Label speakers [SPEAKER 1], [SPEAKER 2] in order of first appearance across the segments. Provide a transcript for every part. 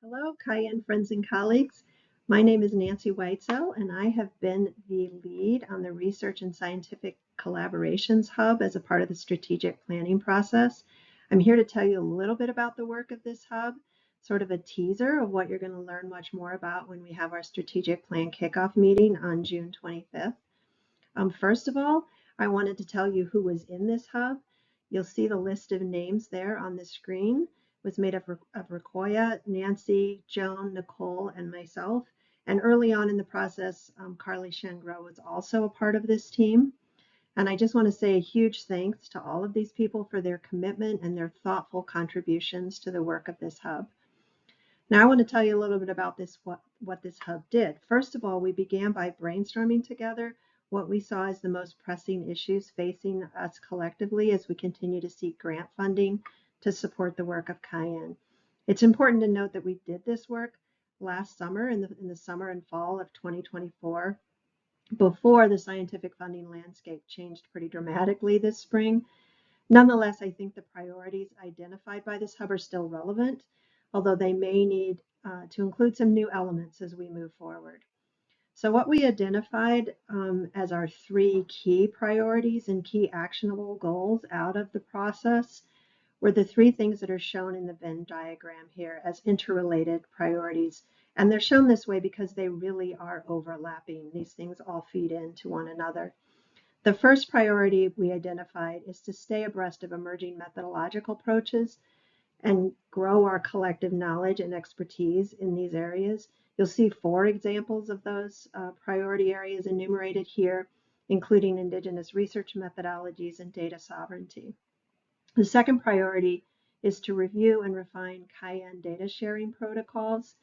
[SPEAKER 1] Hello, Cayenne friends and colleagues. My name is Nancy Whitesell, and I have been the lead on the Research and Scientific Collaborations Hub as a part of the strategic planning process. I'm here to tell you a little bit about the work of this hub, sort of a teaser of what you're going to learn much more about when we have our strategic plan kickoff meeting on June 25th. First of all, I wanted to tell you who was in this hub. You'll see the list of names there on the screen. It was made up of Rakoya, Nancy, Joan, Nicole, and myself. And early on in the process, Carly Shengro was also a part of this team. And I just want to say a huge thanks to all of these people for their commitment and their thoughtful contributions to the work of this hub. Now I want to tell you a little bit about what this hub did. First of all, we began by brainstorming together what we saw as the most pressing issues facing us collectively as we continue to seek grant funding to support the work of Cayenne. It's important to note that we did this work last summer in the summer and fall of 2024 before the scientific funding landscape changed pretty dramatically this spring. Nonetheless, I think the priorities identified by this hub are still relevant, although they may need to include some new elements as we move forward. So what we identified as our three key priorities and key actionable goals out of the process were the three things that are shown in the Venn diagram here as interrelated priorities. And they're shown this way because they really are overlapping. These things all feed into one another. The first priority we identified is to stay abreast of emerging methodological approaches and grow our collective knowledge and expertise in these areas. You'll see four examples of those priority areas enumerated here, including Indigenous research methodologies and data sovereignty. The second priority is to review and refine Cayenne data sharing protocols.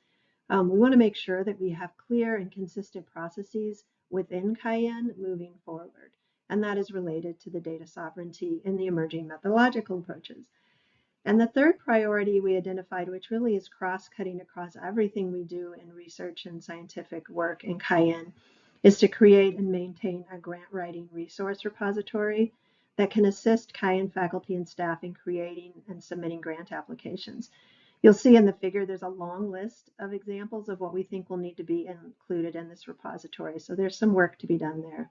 [SPEAKER 1] We want to make sure that we have clear and consistent processes within Cayenne moving forward, and that is related to the data sovereignty in the emerging methodological approaches. And the third priority we identified, which really is cross-cutting across everything we do in research and scientific work in Cayenne, is to create and maintain a grant writing resource repository that can assist Cayenne faculty and staff in creating and submitting grant applications. You'll see in the figure there's a long list of examples of what we think will need to be included in this repository, so there's some work to be done there.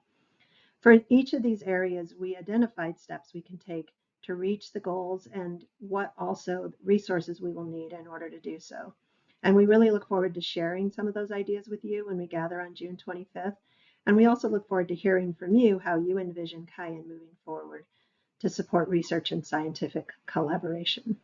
[SPEAKER 1] For each of these areas, we identified steps we can take to reach the goals and what also resources we will need in order to do so. And we really look forward to sharing some of those ideas with you when we gather on June 25th. And we also look forward to hearing from you how you envision Cayenne moving forward to support research and scientific collaboration.